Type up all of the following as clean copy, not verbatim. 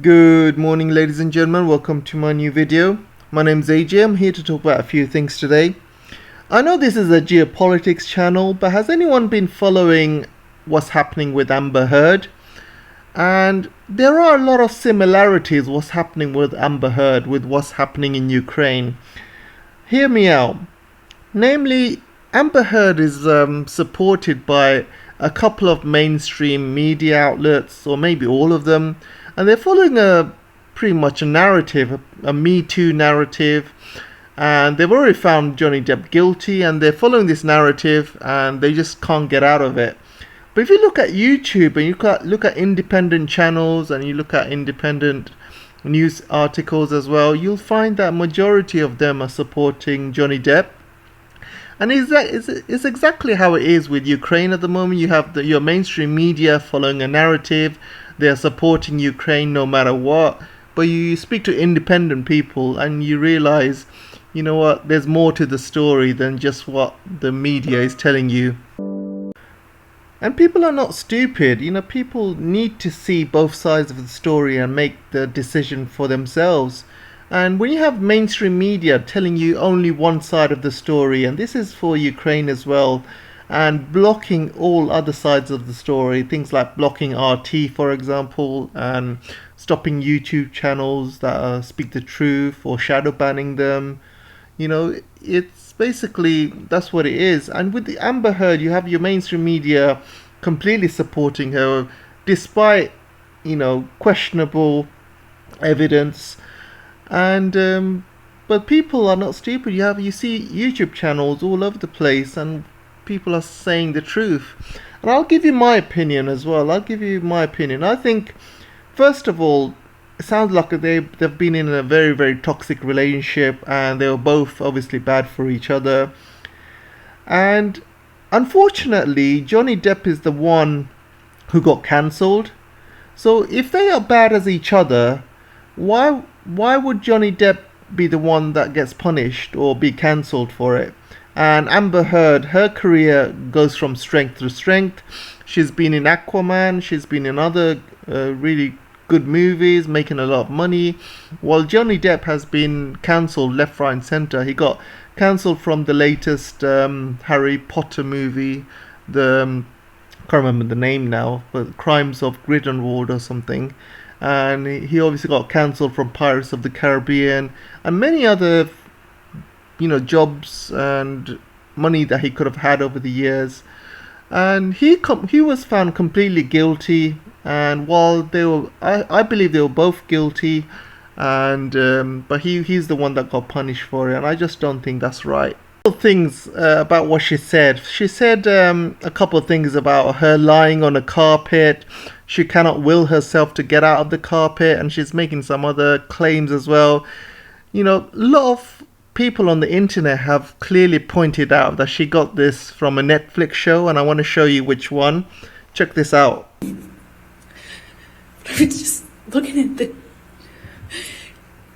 Good morning, ladies and gentlemen. Welcome to my new video. My name's AJ. I'm here to talk about a few things today. I know this is a geopolitics channel, but has anyone been following what's happening with Amber Heard? And there are a lot of similarities what's happening with Amber Heard with what's happening in Ukraine. Hear me out. Namely, Amber Heard is supported by a couple of mainstream media outlets, or maybe all of them, and they're following pretty much a narrative, a Me Too narrative, and they've already found Johnny Depp guilty, and they're following this narrative, and they just can't get out of it. But if you look at YouTube and you look at independent channels and you look at independent news articles as well, you'll find that majority of them are supporting Johnny Depp. And it's exactly how it is with Ukraine at the moment. You have your mainstream media following a narrative. They're supporting Ukraine no matter what. But you speak to independent people and you realize, you know what, there's more to the story than just what the media is telling you. And people are not stupid. People need to see both sides of the story and make the decision for themselves. And when you have mainstream media telling you only one side of the story, and this is for Ukraine as well, and blocking all other sides of the story, things like blocking RT, for example, and stopping YouTube channels that speak the truth, or shadow banning them, it's basically, that's what it is. And with the Amber Heard, you have your mainstream media completely supporting her, despite, questionable evidence. And but people are not stupid. You see YouTube channels all over the place, and people are saying the truth. And I'll give you my opinion as well. I think, first of all, it sounds like they've been in a very, very toxic relationship, and they were both obviously bad for each other. And unfortunately, Johnny Depp is the one who got cancelled. So if they are bad as each other, why would Johnny Depp be the one that gets punished or be cancelled for it? And Amber Heard, her career goes from strength to strength. She's been in Aquaman, she's been in other really good movies, making a lot of money, while Johnny Depp has been cancelled left, right and centre. He got cancelled from the latest Harry Potter movie, I can't remember the name now, but Crimes of Grindelwald or something. And he obviously got cancelled from Pirates of the Caribbean and many other jobs and money that he could have had over the years. And he was found completely guilty, and while I believe they were both guilty, and but he's the one that got punished for it, and I just don't think that's right. Things about what she said. She said a couple of things about her lying on a carpet. She cannot will herself to get out of the carpet, and she's making some other claims as well. A lot of people on the internet have clearly pointed out that she got this from a Netflix show, and I want to show you which one. Check this out. I was just looking at the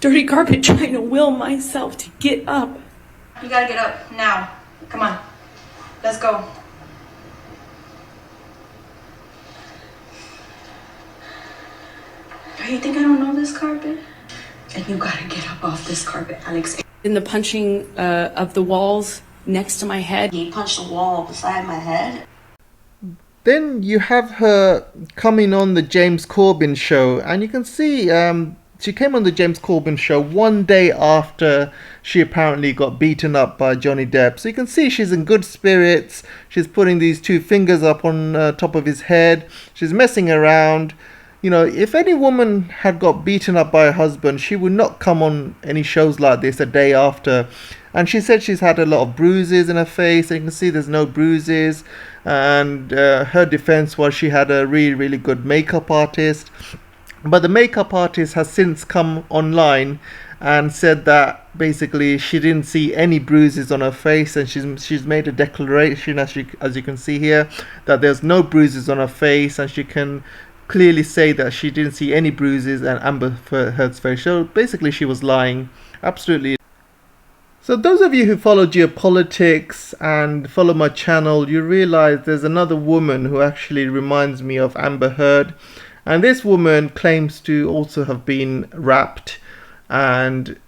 dirty carpet, trying to will myself to get up. You gotta get up now. Come on. Let's go. You think I don't know this carpet? And you gotta get up off this carpet, Alex. In the punching of the walls next to my head. He punched the wall beside my head. Then you have her coming on the James Corbyn show, and you can see she came on the James Corbyn show one day after she apparently got beaten up by Johnny Depp. So you can see she's in good spirits. She's putting these two fingers up on top of his head. She's messing around. If any woman had got beaten up by her husband, she would not come on any shows like this a day after. And she said she's had a lot of bruises in her face, and you can see there's no bruises. And her defense was she had a really, really good makeup artist. But the makeup artist has since come online and said that basically she didn't see any bruises on her face, and she's made a declaration, as you can see here, that there's no bruises on her face, and she can clearly say that she didn't see any bruises and Amber Heard's face. So basically she was lying. Absolutely. So those of you who follow geopolitics and follow my channel, you realize there's another woman who actually reminds me of Amber Heard. And this woman claims to also have been raped, and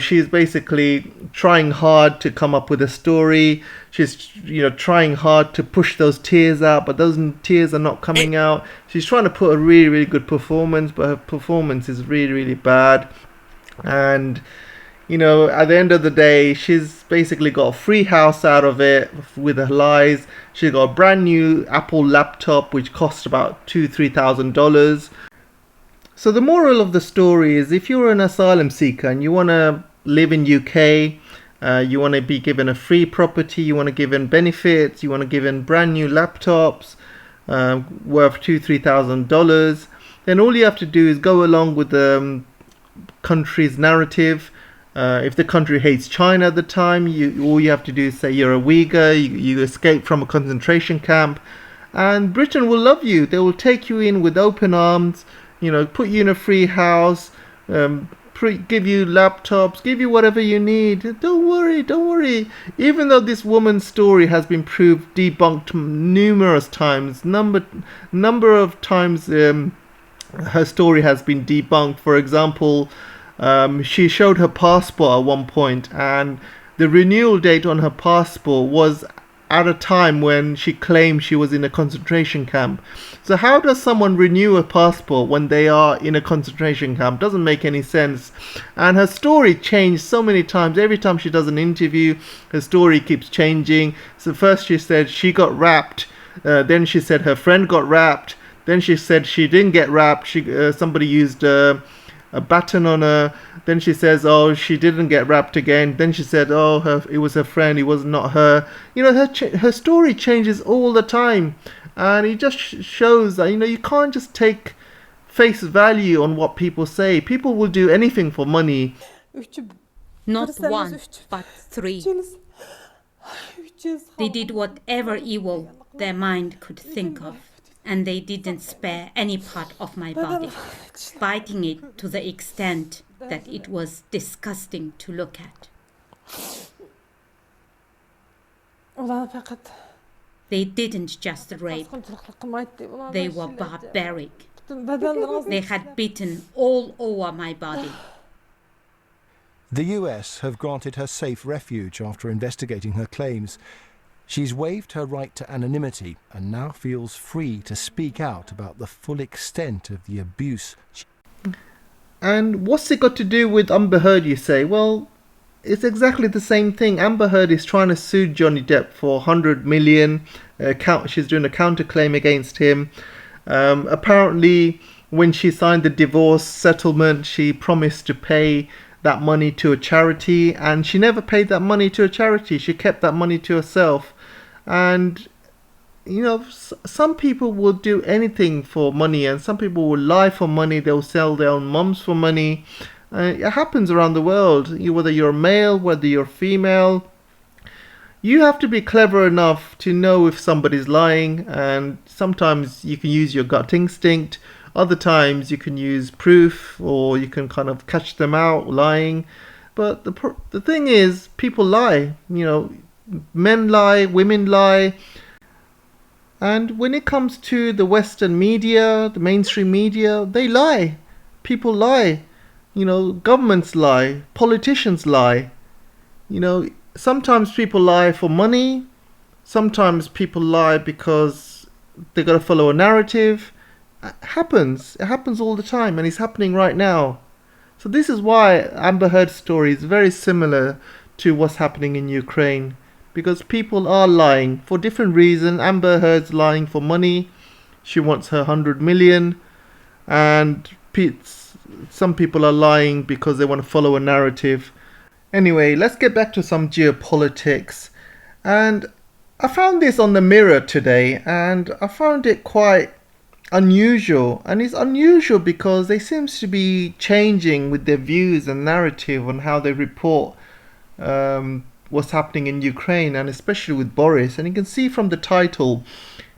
she's basically trying hard to come up with a story. She's trying hard to push those tears out, but those tears are not coming out. She's trying to put a really, really good performance, but her performance is really, really bad. And at the end of the day, she's basically got a free house out of it with her lies. She got a brand new Apple laptop which cost about $2,000-3,000. So the moral of the story is, if you're an asylum seeker and you want to live in UK, you want to be given a free property, you want to given benefits, you want to given brand new laptops worth $2,000-3,000, then all you have to do is go along with the country's narrative. If the country hates China at the time, all you have to do is say you're a Uyghur, you escaped from a concentration camp, and Britain will love you. They will take you in with open arms, put you in a free house, give you laptops, give you whatever you need. Don't worry. Even though this woman's story has been debunked numerous times, number of times her story has been debunked. For example, she showed her passport at one point, and the renewal date on her passport was at a time when she claimed she was in a concentration camp. So how does someone renew a passport when they are in a concentration camp? Doesn't make any sense. And her story changed so many times. Every time she does an interview, her story keeps changing. So first she said she got raped, then she said her friend got raped, then she said she didn't get raped, somebody used a baton on her. Then she says, oh, she didn't get raped again. Then she said, oh, it was her friend, it was not her. Her story changes all the time, and it just shows that you can't just take face value on what people say. People will do anything for money. Not one, but three. They did whatever evil their mind could think of, and they didn't spare any part of my body, biting it to the extent that it was disgusting to look at. They didn't just rape, they were barbaric. They had bitten all over my body. The US have granted her safe refuge after investigating her claims. She's waived her right to anonymity and now feels free to speak out about the full extent of the abuse. And what's it got to do with Amber Heard, you say? Well, it's exactly the same thing. Amber Heard is trying to sue Johnny Depp for $100 million. She's doing a counterclaim against him. Apparently, when she signed the divorce settlement, she promised to pay that money to a charity, and she never paid that money to a charity. She kept that money to herself. And some people will do anything for money, and some people will lie for money. They'll sell their own mums for money. It happens around the world. Whether you're male, whether you're female, you have to be clever enough to know if somebody's lying. And sometimes you can use your gut instinct. Other times you can use proof, or you can kind of catch them out lying. But the thing is, people lie. Men lie, women lie. And when it comes to the Western media, the mainstream media, they lie. People lie. Governments lie. Politicians lie. Sometimes people lie for money. Sometimes people lie because they got to follow a narrative. It happens all the time, and it's happening right now. So this is why Amber Heard's story is very similar to what's happening in Ukraine, because people are lying for different reasons. Amber Heard's lying for money. She wants her 100 million, and some people are lying because they want to follow a narrative. Anyway, let's get back to some geopolitics. And I found this on the Mirror today, and I found it quite unusual. And it's unusual because they seem to be changing with their views and narrative on how they report what's happening in Ukraine, and especially with Boris. And you can see from the title,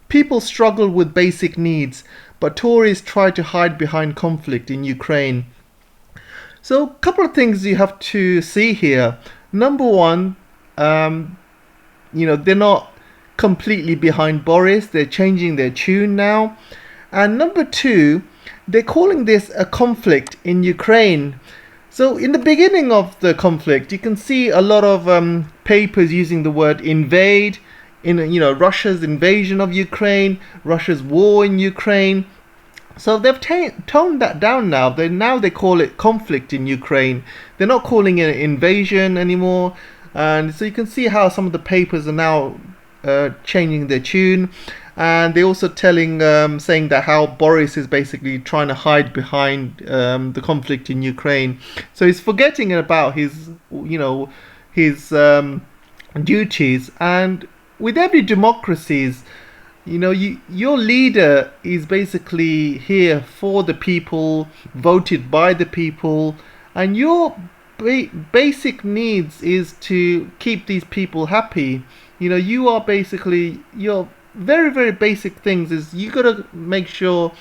people struggle with basic needs, but Tories try to hide behind conflict in Ukraine. So a couple of things you have to see here. Number one, they're not completely behind Boris. They're changing their tune now. And number two, they're calling this a conflict in Ukraine. So in the beginning of the conflict, you can see a lot of papers using the word invade, Russia's invasion of Ukraine, Russia's war in Ukraine. So they've toned that down now. They call it conflict in Ukraine. They're not calling it invasion anymore. And so you can see how some of the papers are now changing their tune. And they're also saying that how Boris is basically trying to hide behind the conflict in Ukraine. So he's forgetting about his duties. And with every democracies, your leader is basically here for the people, voted by the people, and your basic needs is to keep these people happy. You are basically your very, very basic things is you gotta make sure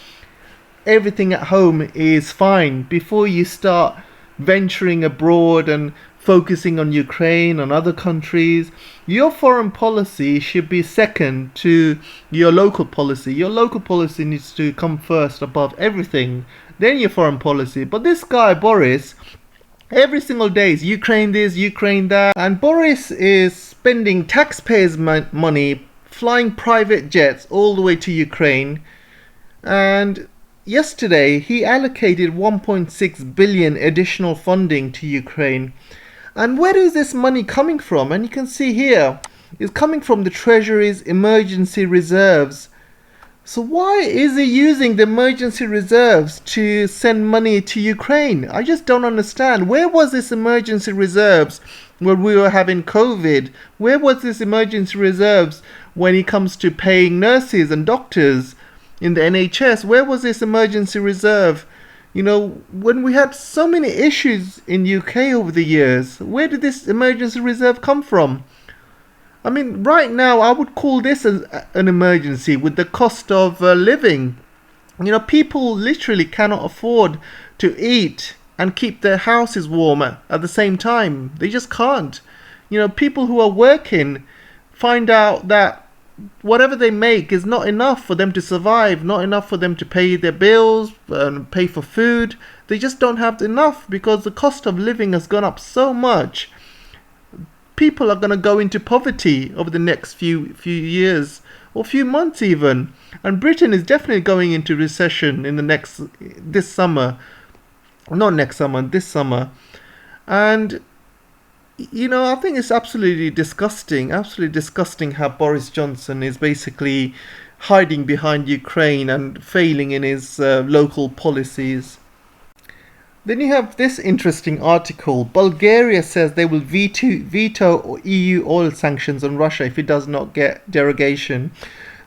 everything at home is fine before you start venturing abroad and focusing on Ukraine and other countries. Your foreign policy should be second to your local policy. Your local policy needs to come first above everything, then your foreign policy. But this guy Boris, every single day is Ukraine this, Ukraine that, and Boris is spending taxpayers' money flying private jets all the way to Ukraine. And yesterday he allocated 1.6 billion additional funding to Ukraine. And where is this money coming from? And you can see here it's coming from the Treasury's emergency reserves. So why is he using the emergency reserves to send money to Ukraine? I just don't understand. Where was this emergency reserves when we were having COVID? Where was this emergency reserves when it comes to paying nurses and doctors in the NHS? Where was this emergency reserve? When we had so many issues in UK over the years, where did this emergency reserve come from? I mean, right now, I would call this an emergency with the cost of living. People literally cannot afford to eat and keep their houses warm at the same time. They just can't. People who are working find out that whatever they make is not enough for them to survive, not enough for them to pay their bills and pay for food. They just don't have enough because the cost of living has gone up so much. People are going to go into poverty over the next few years or few months even. And Britain is definitely going into recession in this summer. Not next summer, this summer. And I think it's absolutely disgusting how Boris Johnson is basically hiding behind Ukraine and failing in his local policies. Then you have this interesting article. Bulgaria says they will veto EU oil sanctions on Russia if it does not get derogation.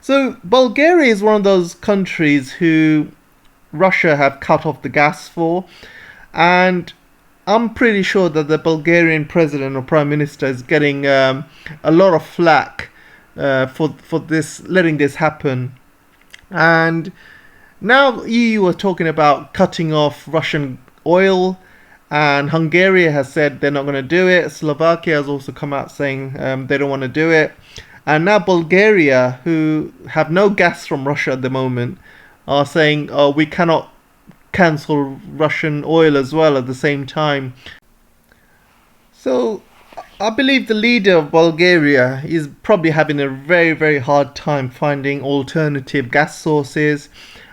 So Bulgaria is one of those countries who Russia have cut off the gas for, and I'm pretty sure that the Bulgarian president or prime minister is getting a lot of flack for this, letting this happen. And now EU are talking about cutting off Russian oil, and Hungary has said they're not going to do it. Slovakia has also come out saying they don't want to do it. And now Bulgaria, who have no gas from Russia at the moment, are saying, oh, we cannot cancel Russian oil as well at the same time. So I believe the leader of Bulgaria is probably having a very, very hard time finding alternative gas sources.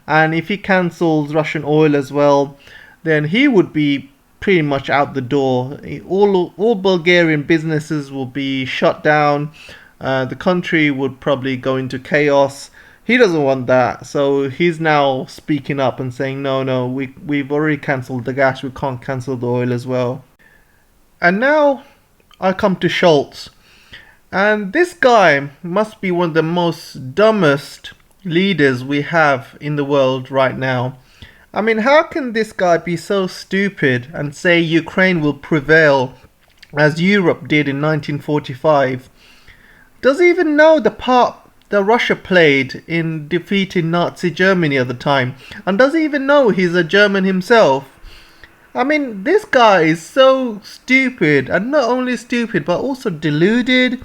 And if he cancels Russian oil as well, then he would be pretty much out the door. All Bulgarian businesses will be shut down. The country would probably go into chaos. He doesn't want that, so he's now speaking up and saying, no, we've already cancelled the gas, we can't cancel the oil as well. And now I come to Schultz. And this guy must be one of the most dumbest leaders we have in the world right now. I mean, how can this guy be so stupid and say Ukraine will prevail as Europe did in 1945? Does he even know the part that Russia played in defeating Nazi Germany at the time? And does he even know he's a German himself? I mean, this guy is so stupid, and not only stupid but also deluded.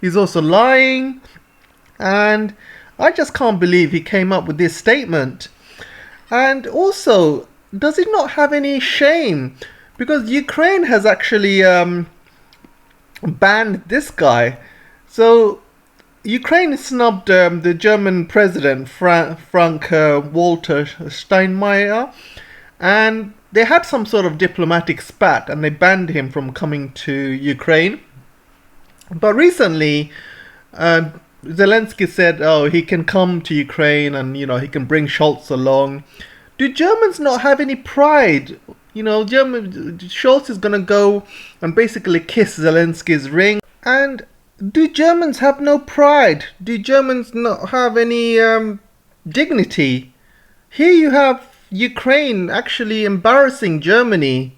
He's also lying. And I just can't believe he came up with this statement. And also, does it not have any shame? Because Ukraine has actually banned this guy. So Ukraine snubbed the German president, Frank-Walter Steinmeier, and they had some sort of diplomatic spat and they banned him from coming to Ukraine. But recently, Zelensky said, oh, he can come to Ukraine and, he can bring Schultz along. Do Germans not have any pride? Schultz is going to go and basically kiss Zelensky's ring. And do Germans have no pride? Do Germans not have any dignity? Here you have Ukraine actually embarrassing Germany,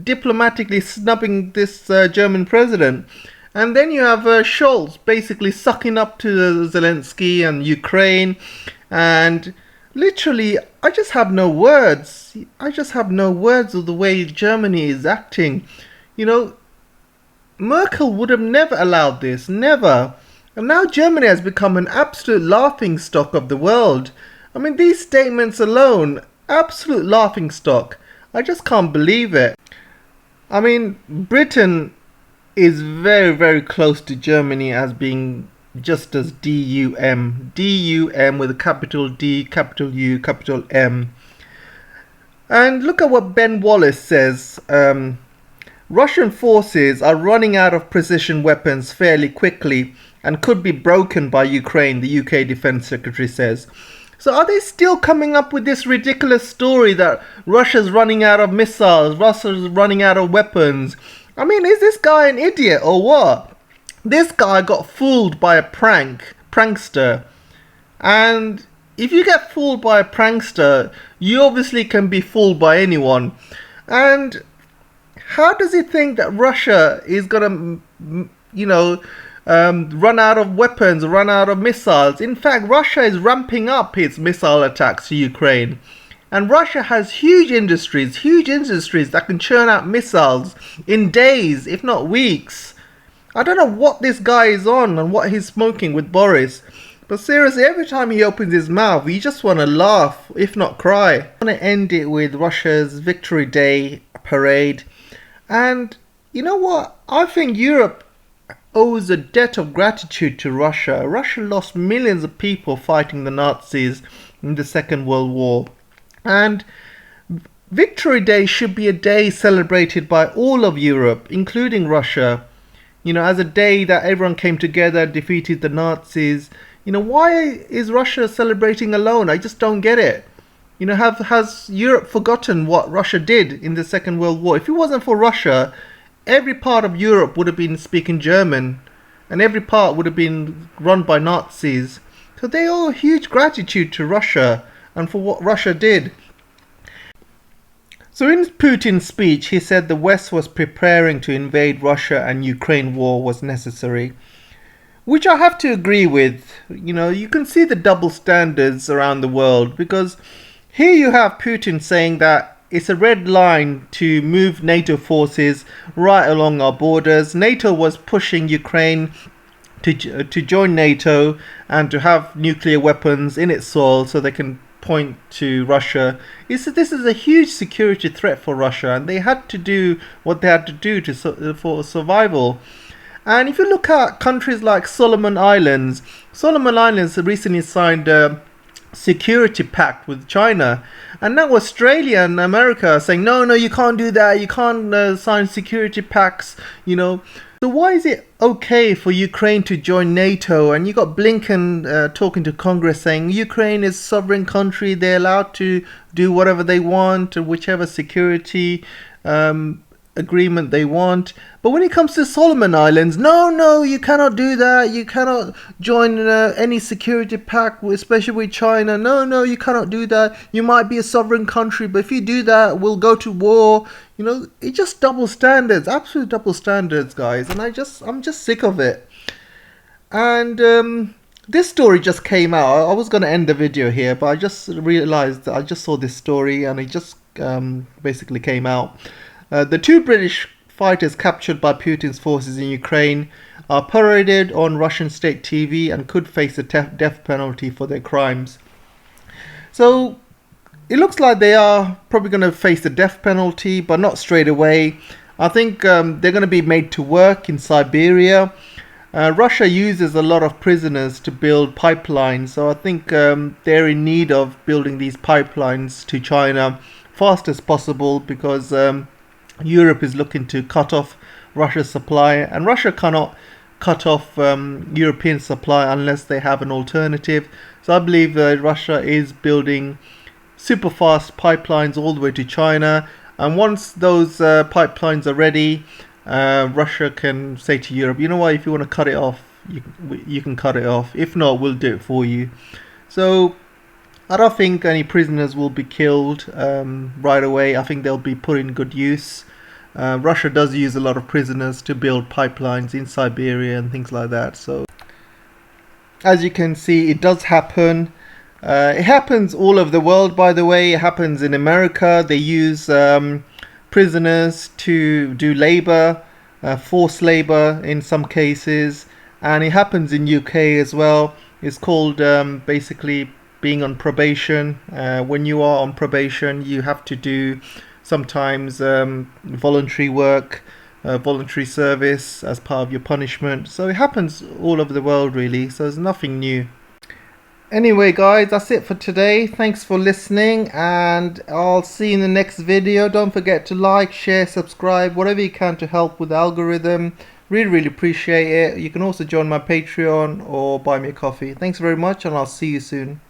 diplomatically snubbing this German president. And then you have Schulz basically sucking up to Zelensky and Ukraine. And literally, I just have no words. I just have no words of the way Germany is acting. Merkel would have never allowed this, never. And now Germany has become an absolute laughingstock of the world. I mean, these statements alone, absolute laughingstock. I just can't believe it. I mean, Britain is very, very close to Germany as being just as DUM. DUM with a capital D, capital U, capital M. And look at what Ben Wallace says. Russian forces are running out of precision weapons fairly quickly and could be broken by Ukraine, the UK Defence Secretary says. So are they still coming up with this ridiculous story that Russia's running out of missiles, Russia's running out of weapons? I mean, is this guy an idiot or what? This guy got fooled by a prankster. And if you get fooled by a prankster, you obviously can be fooled by anyone. And how does he think that Russia is going to, run out of weapons, run out of missiles? In fact, Russia is ramping up its missile attacks to Ukraine. And Russia has huge industries that can churn out missiles in days, if not weeks. I don't know what this guy is on and what he's smoking with Boris. But seriously, every time he opens his mouth, you just want to laugh, if not cry. I want to end it with Russia's Victory Day parade. And you know what? I think Europe owes a debt of gratitude to Russia. Russia lost millions of people fighting the Nazis in the Second World War. And Victory Day should be a day celebrated by all of Europe, including Russia. As a day that everyone came together, defeated the Nazis. Why is Russia celebrating alone? I just don't get it. Has Europe forgotten what Russia did in the Second World War? If it wasn't for Russia, every part of Europe would have been speaking German, and every part would have been run by Nazis. So they owe huge gratitude to Russia and for what Russia did. So in Putin's speech, he said the West was preparing to invade Russia and Ukraine war was necessary, which I have to agree with. You can see the double standards around the world, because here you have Putin saying that it's a red line to move NATO forces right along our borders. NATO was pushing Ukraine to join NATO and to have nuclear weapons in its soil so they can point to Russia. This is a huge security threat for Russia, and they had to do what they had to do for survival. And if you look at countries like Solomon Islands recently signed a security pact with China, and now Australia and America are saying no, you can't do that, you can't sign security pacts. So why is it okay for Ukraine to join NATO? And you got Blinken talking to Congress saying Ukraine is a sovereign country, they're allowed to do whatever they want, or whichever security agreement they want. But when it comes to Solomon Islands, no, you cannot do that. You cannot join any security pact, especially with China. No, you cannot do that. You might be a sovereign country, but if you do that, we'll go to war. It's just double standards, absolute double standards, guys. And I'm just sick of it. And this story just came out. I was going to end the video here, but I just realized that I just saw this story and it just basically came out. The two British fighters captured by Putin's forces in Ukraine are paraded on Russian state TV and could face a death penalty for their crimes. So it looks like they are probably going to face the death penalty, but not straight away. I think they're going to be made to work in Siberia. Russia uses a lot of prisoners to build pipelines, so I think they're in need of building these pipelines to China fast as possible, because Europe is looking to cut off Russia's supply, and Russia cannot cut off European supply unless they have an alternative. So I believe Russia is building super fast pipelines all the way to China, and once those pipelines are ready, Russia can say to Europe, you know what, if you want to cut it off, you can cut it off. If not, we'll do it for you. So I don't think any prisoners will be killed right away. I think they'll be put in good use. Russia does use a lot of prisoners to build pipelines in Siberia and things like that. So as you can see, it does happen. It happens all over the world, by the way. It happens in America. They use prisoners to do labor, forced labor in some cases, and it happens in UK as well. It's called basically being on probation. When you are on probation, you have to do sometimes voluntary work, voluntary service as part of your punishment. So it happens all over the world really, so there's nothing new. Anyway guys, that's it for today. Thanks for listening, and I'll see you in the next video. Don't forget to like, share, subscribe, whatever you can to help with the algorithm. Really appreciate it. You can also join my Patreon or buy me a coffee. Thanks very much, and I'll see you soon.